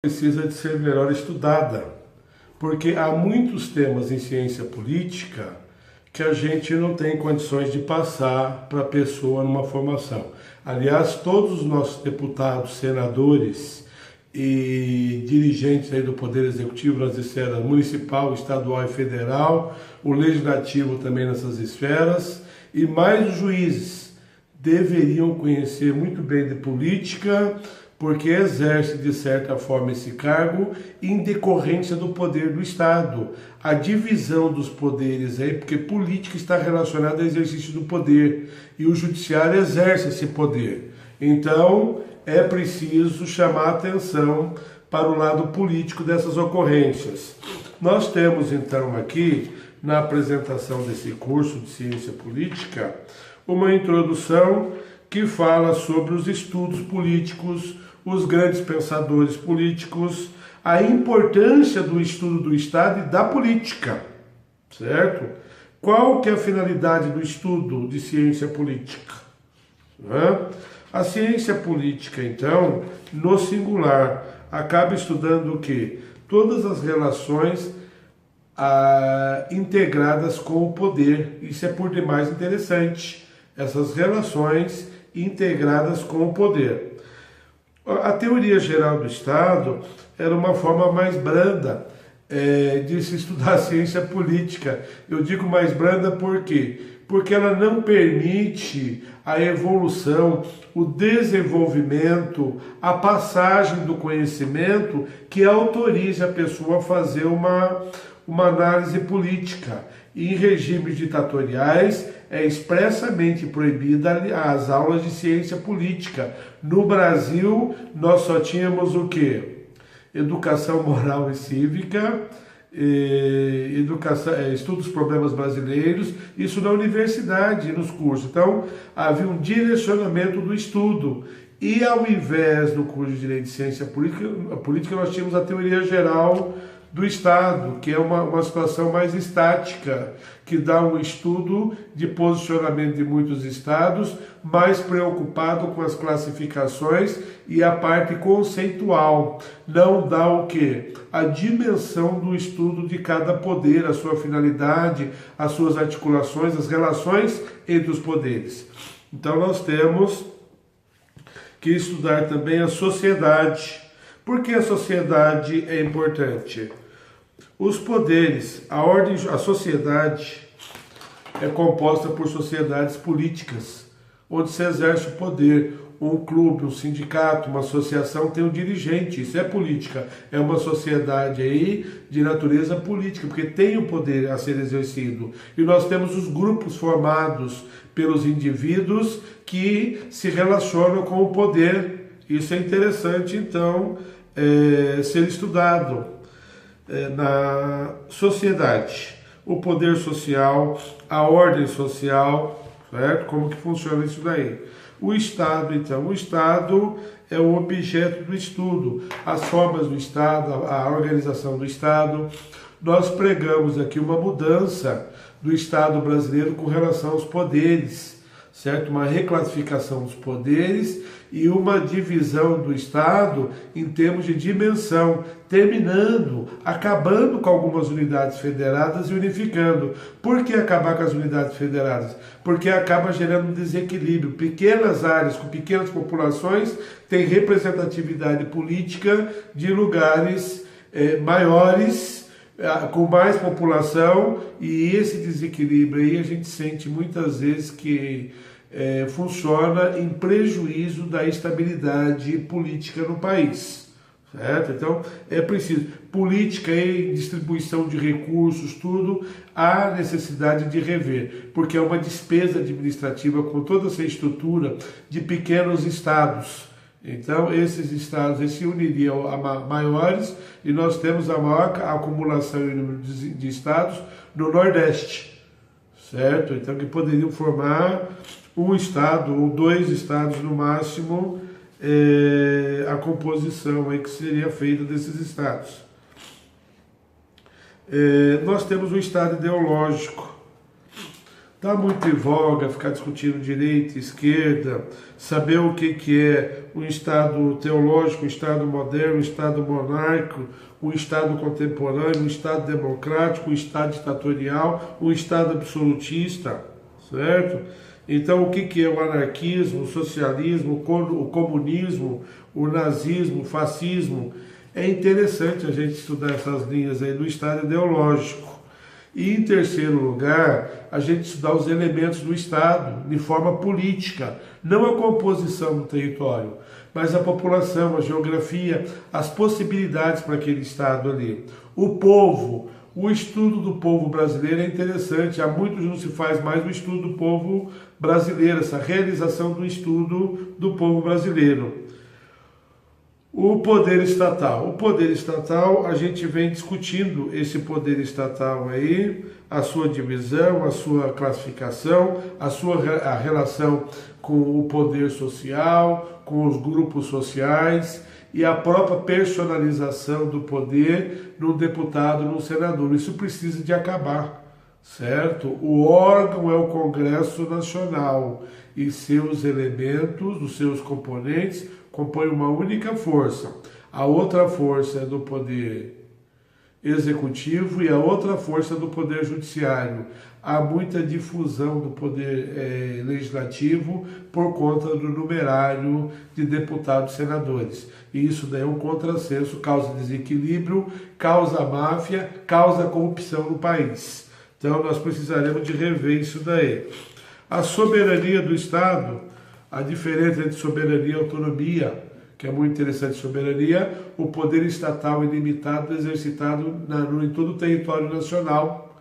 Precisa de ser melhor estudada, porque há muitos temas em ciência política que a gente não tem condições de passar para a pessoa numa formação. Aliás, todos os nossos deputados, senadores e dirigentes aí do Poder Executivo nas esferas municipal, estadual e federal, o legislativo também nessas esferas, e mais os juízes deveriam conhecer muito bem de política, porque exerce de certa forma esse cargo em decorrência do poder do Estado. A divisão dos poderes aí, porque política está relacionada ao exercício do poder e o judiciário exerce esse poder. Então é preciso chamar atenção para o lado político dessas ocorrências. Nós temos então aqui, na apresentação desse curso de ciência política, uma introdução que fala sobre os estudos políticos, os grandes pensadores políticos, a importância do estudo do Estado e da política, certo? Qual que é a finalidade do estudo de ciência política? A ciência política, então, no singular, acaba estudando o quê? Todas as relações integradas com o poder. Isso é por demais interessante, essas relações integradas com o poder. A teoria geral do Estado era uma forma mais branda de se estudar a ciência política. Eu digo mais branda por quê? Porque ela não permite a evolução, o desenvolvimento, a passagem do conhecimento que autorize a pessoa a fazer uma análise política. Em regimes ditatoriais é expressamente proibida as aulas de ciência política. No Brasil, nós só tínhamos o quê? Educação moral e cívica, estudos dos problemas brasileiros, isso na universidade, nos cursos. Então, havia um direcionamento do estudo. E ao invés do curso de Direito de Ciência Política, nós tínhamos a teoria geral do Estado, que é uma situação mais estática, que dá um estudo de posicionamento de muitos estados, mais preocupado com as classificações e a parte conceitual. Não dá o quê? A dimensão do estudo de cada poder, a sua finalidade, as suas articulações, as relações entre os poderes. Então nós temos que estudar também a sociedade. Por que a sociedade é importante? Os poderes, a sociedade é composta por sociedades políticas, onde se exerce o poder. Um clube, um sindicato, uma associação tem um dirigente, isso é política, é uma sociedade aí de natureza política, porque tem o poder a ser exercido. E nós temos os grupos formados pelos indivíduos que se relacionam com o poder. Isso é interessante, então, ser estudado na sociedade, o poder social, a ordem social, certo? Como que funciona isso daí? O Estado, então, o Estado é o objeto do estudo, as formas do Estado, a organização do Estado. Nós pregamos aqui uma mudança do Estado brasileiro com relação aos poderes, certo? Uma reclassificação dos poderes e uma divisão do Estado em termos de dimensão, acabando com algumas unidades federadas e unificando. Por que acabar com as unidades federadas? Porque acaba gerando um desequilíbrio. Pequenas áreas com pequenas populações têm representatividade política de lugares maiores, com mais população, e esse desequilíbrio aí a gente sente muitas vezes que funciona em prejuízo da estabilidade política no país, certo? Então é preciso política e distribuição de recursos, tudo há necessidade de rever, porque é uma despesa administrativa com toda essa estrutura de pequenos estados. Então esses estados se uniriam a maiores, e nós temos a maior acumulação em número de estados no Nordeste, certo? Então que poderiam formar um estado ou dois estados no máximo, a composição aí que seria feita desses estados. Nós temos um estado ideológico. Está muito em voga ficar discutindo direita, esquerda, saber o que é um Estado teológico, um Estado moderno, um Estado monárquico, um Estado contemporâneo, um Estado democrático, um Estado ditatorial, um Estado absolutista, certo? Então, o que é o anarquismo, o socialismo, o comunismo, o nazismo, o fascismo? É interessante a gente estudar essas linhas aí do Estado ideológico. E, em terceiro lugar, a gente estudar os elementos do Estado de forma política, não a composição do território, mas a população, a geografia, as possibilidades para aquele Estado ali. O povo, o estudo do povo brasileiro é interessante, há muitos não se faz mais o estudo do povo brasileiro, essa realização do estudo do povo brasileiro. O poder estatal. O poder estatal, a gente vem discutindo esse poder estatal aí, a sua divisão, a sua classificação, a relação com o poder social, com os grupos sociais e a própria personalização do poder num deputado, num senador. Isso precisa de acabar, certo? O órgão é o Congresso Nacional e seus elementos, os seus componentes, compõem uma única força. A outra força é do poder executivo e a outra força do poder judiciário. Há muita difusão do poder legislativo por conta do numerário de deputados e senadores. E isso daí é um contrassenso, causa desequilíbrio, causa máfia, causa corrupção no país. Então nós precisaremos de rever isso daí. A soberania do Estado, a diferença entre soberania e autonomia, que é muito interessante, soberania, o poder estatal ilimitado exercitado em todo o território nacional,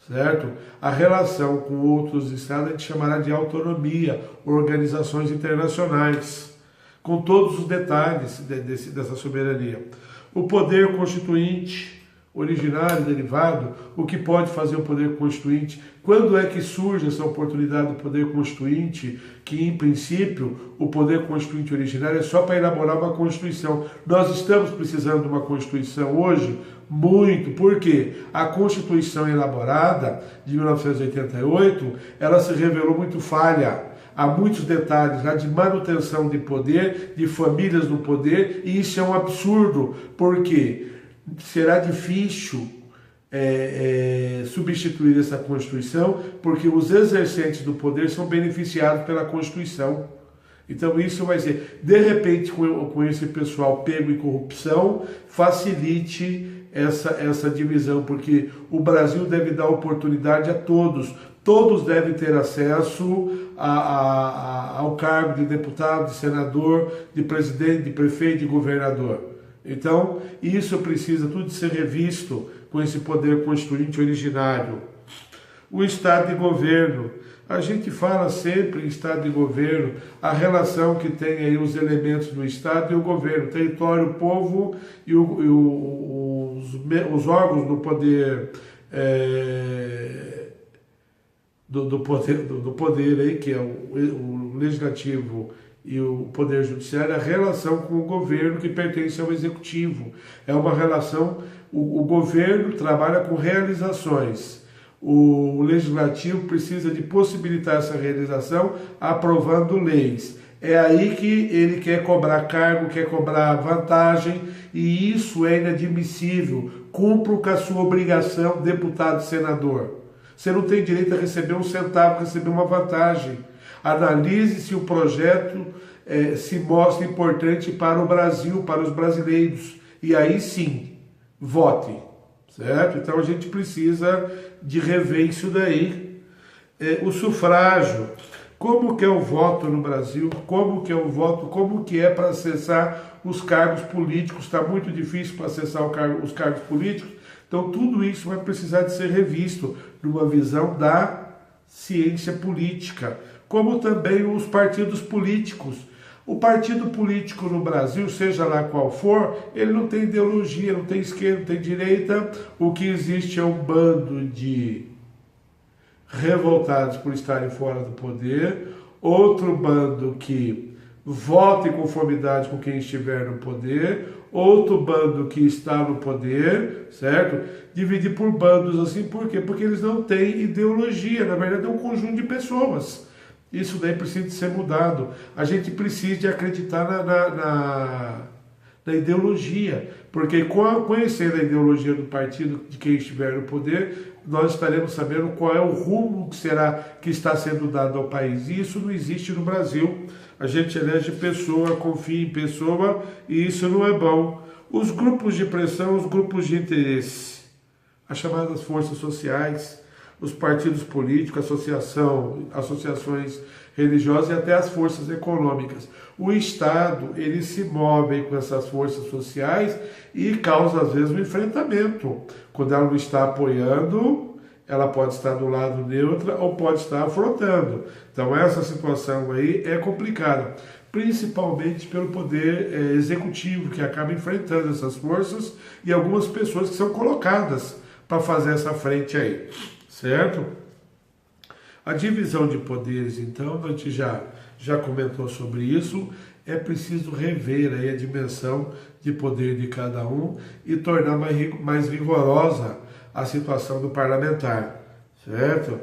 certo? A relação com outros estados a gente chamará de autonomia, organizações internacionais, com todos os detalhes dessa soberania. O poder constituinte, originário, derivado, o que pode fazer o poder constituinte, quando é que surge essa oportunidade do poder constituinte, que em princípio o poder constituinte originário é só para elaborar uma Constituição. Nós estamos precisando de uma Constituição hoje? Muito, porque a Constituição elaborada de 1988, ela se revelou muito falha. Há muitos detalhes lá de manutenção de poder, de famílias no poder, e isso é um absurdo, porque será difícil substituir essa Constituição, porque os exercentes do poder são beneficiados pela Constituição. Então isso vai ser, de repente, com esse pessoal pego em corrupção, facilite essa divisão, porque o Brasil deve dar oportunidade a todos. Todos devem ter acesso ao cargo de deputado, de senador, de presidente, de prefeito, de governador. Então, isso precisa tudo ser revisto com esse poder constituinte originário. O Estado de governo. A gente fala sempre em Estado de governo, a relação que tem aí os elementos do Estado e o governo, o território, o povo e os órgãos do poder, do poder aí, que é o legislativo e o Poder Judiciário, a relação com o governo que pertence ao Executivo. É uma relação, o governo trabalha com realizações, o Legislativo precisa de possibilitar essa realização aprovando leis. É aí que ele quer cobrar cargo, quer cobrar vantagem, e isso é inadmissível. Cumpra com a sua obrigação, deputado e senador. Você não tem direito a receber um centavo, receber uma vantagem. Analise se o projeto se mostra importante para o Brasil, para os brasileiros. E aí sim, vote. Certo? Então a gente precisa de rever isso daí. O sufrágio. Como que é o voto no Brasil? Como que é o voto? Como que é para acessar os cargos políticos? Está muito difícil para acessar os cargos políticos. Então tudo isso vai precisar de ser revisto numa visão da ciência política. Como também os partidos políticos. O partido político no Brasil, seja lá qual for, ele não tem ideologia, não tem esquerda, não tem direita. O que existe é um bando de revoltados por estarem fora do poder, outro bando que vota em conformidade com quem estiver no poder, outro bando que está no poder, certo? Dividir por bandos assim, por quê? Porque eles não têm ideologia, na verdade é um conjunto de pessoas. Isso daí precisa de ser mudado. A gente precisa de acreditar na ideologia, porque conhecendo a ideologia do partido de quem estiver no poder, nós estaremos sabendo qual é o rumo que está sendo dado ao país. E isso não existe no Brasil. A gente elege pessoa, confia em pessoa, e isso não é bom. Os grupos de pressão, os grupos de interesse, as chamadas forças sociais, os partidos políticos, associações religiosas e até as forças econômicas. O Estado, ele se move com essas forças sociais e causa, às vezes, um enfrentamento. Quando ela não está apoiando, ela pode estar do lado neutro ou pode estar afrontando. Então, essa situação aí é complicada, principalmente pelo poder executivo, que acaba enfrentando essas forças e algumas pessoas que são colocadas para fazer essa frente aí, certo? A divisão de poderes, então, a gente já comentou sobre isso, é preciso rever aí a dimensão de poder de cada um e tornar mais rigorosa a situação do parlamentar, certo?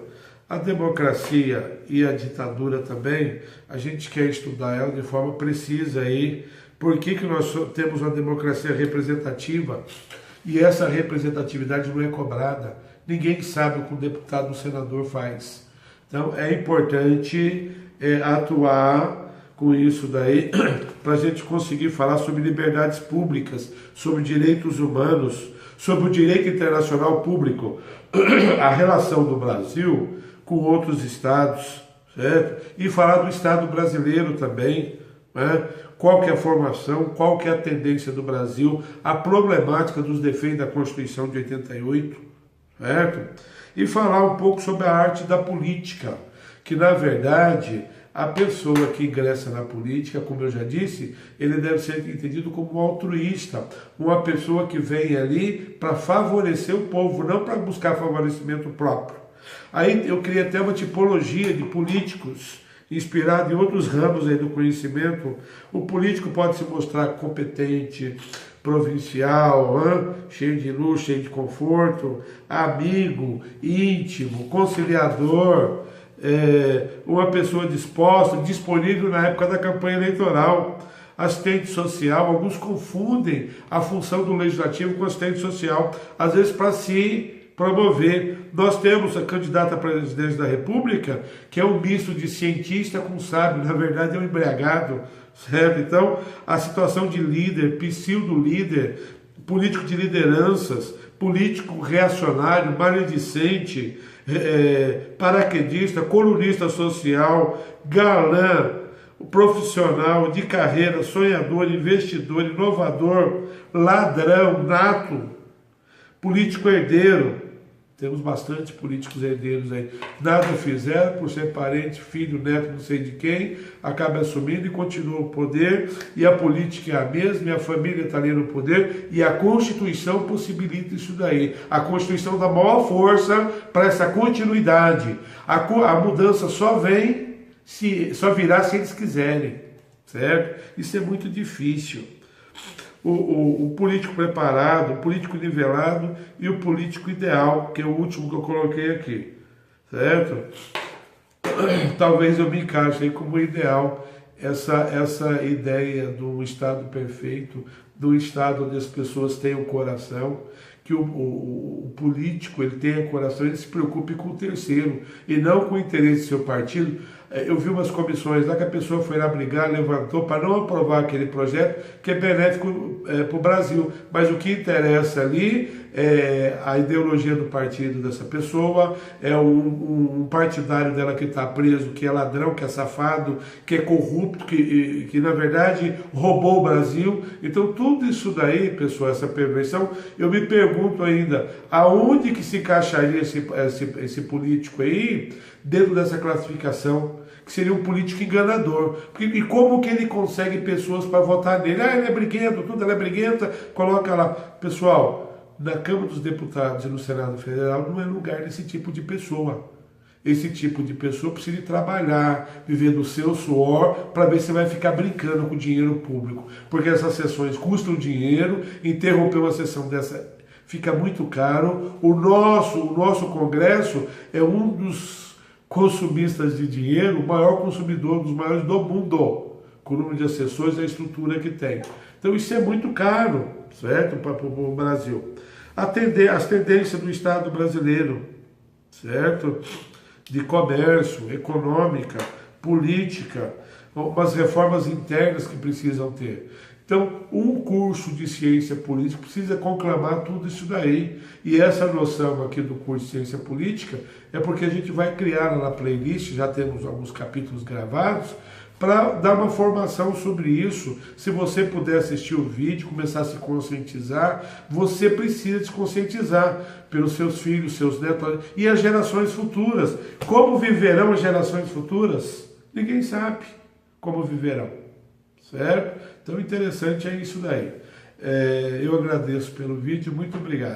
A democracia e a ditadura também, a gente quer estudar ela de forma precisa aí. Por que nós temos uma democracia representativa e essa representatividade não é cobrada? Ninguém sabe o que um deputado ou um senador faz. Então é importante atuar com isso daí para a gente conseguir falar sobre liberdades públicas, sobre direitos humanos, sobre o direito internacional público, a relação do Brasil com outros estados, certo? E falar do Estado brasileiro também, né? Qual que é a formação, qual que é a tendência do Brasil, a problemática dos defeitos da Constituição de 88, certo? E falar um pouco sobre a arte da política, que na verdade a pessoa que ingressa na política, como eu já disse, ele deve ser entendido como um altruísta, uma pessoa que vem ali para favorecer o povo, não para buscar favorecimento próprio. Aí eu criei até uma tipologia de políticos, inspirado em outros ramos aí do conhecimento. O político pode se mostrar competente, provincial, cheio de luxo, cheio de conforto, amigo, íntimo, conciliador, uma pessoa disposta, disponível na época da campanha eleitoral, assistente social. Alguns confundem a função do legislativo com assistente social, às vezes para se promover. Nós temos a candidata a presidente da República, que é um misto de cientista com sábio, na verdade é um embriagado, certo? Então, a situação de líder, pseudo-líder, político de lideranças, político reacionário, maledicente, paraquedista, colunista social, galã, profissional, de carreira, sonhador, investidor, inovador, ladrão, nato, político herdeiro. Temos bastante políticos herdeiros aí. Nada fizeram por ser parente, filho, neto, não sei de quem, acaba assumindo e continua o poder, e a política é a mesma, e a família está ali no poder, e a Constituição possibilita isso daí. A Constituição dá maior força para essa continuidade. A mudança só virá se eles quiserem, certo? Isso é muito difícil. O político preparado, o político nivelado e o político ideal, que é o último que eu coloquei aqui, certo? Talvez eu me encaixe aí como ideal essa ideia de um Estado perfeito, de um Estado onde as pessoas tenham coração, que o político ele tenha coração, ele se preocupe com o terceiro e não com o interesse do seu partido. Eu vi umas comissões lá que a pessoa foi lá brigar, levantou para não aprovar aquele projeto que é benéfico para o Brasil, mas o que interessa ali é a ideologia do partido dessa pessoa, é um partidário dela que está preso, que é ladrão, que é safado, que é corrupto, que na verdade roubou o Brasil. Então tudo isso daí, pessoal, essa perversão, eu me pergunto ainda, aonde que se encaixaria esse político aí dentro dessa classificação, que seria um político enganador. E como que ele consegue pessoas para votar nele? Ele é briguento, tudo ela é briguenta, coloca lá. Pessoal, na Câmara dos Deputados e no Senado Federal não é lugar desse tipo de pessoa. esse tipo de pessoa precisa trabalhar, viver do seu suor, para ver se vai ficar brincando com o dinheiro público. Porque essas sessões custam dinheiro, interromper uma sessão dessa fica muito caro. O nosso Congresso é um dos consumistas de dinheiro, o maior consumidor, dos maiores do mundo, com o número de assessores e a estrutura que tem. Então isso é muito caro, certo, para o Brasil. As tendências do Estado brasileiro, certo? De comércio, econômica, política, umas reformas internas que precisam ter. Então, um curso de ciência política precisa conclamar tudo isso daí. E essa noção aqui do curso de ciência política é porque a gente vai criar na playlist, já temos alguns capítulos gravados, para dar uma formação sobre isso. Se você puder assistir o vídeo, começar a se conscientizar, você precisa se conscientizar pelos seus filhos, seus netos e as gerações futuras. Como viverão as gerações futuras? Ninguém sabe como viverão, certo? Então, interessante é isso daí. Eu agradeço pelo vídeo, muito obrigado.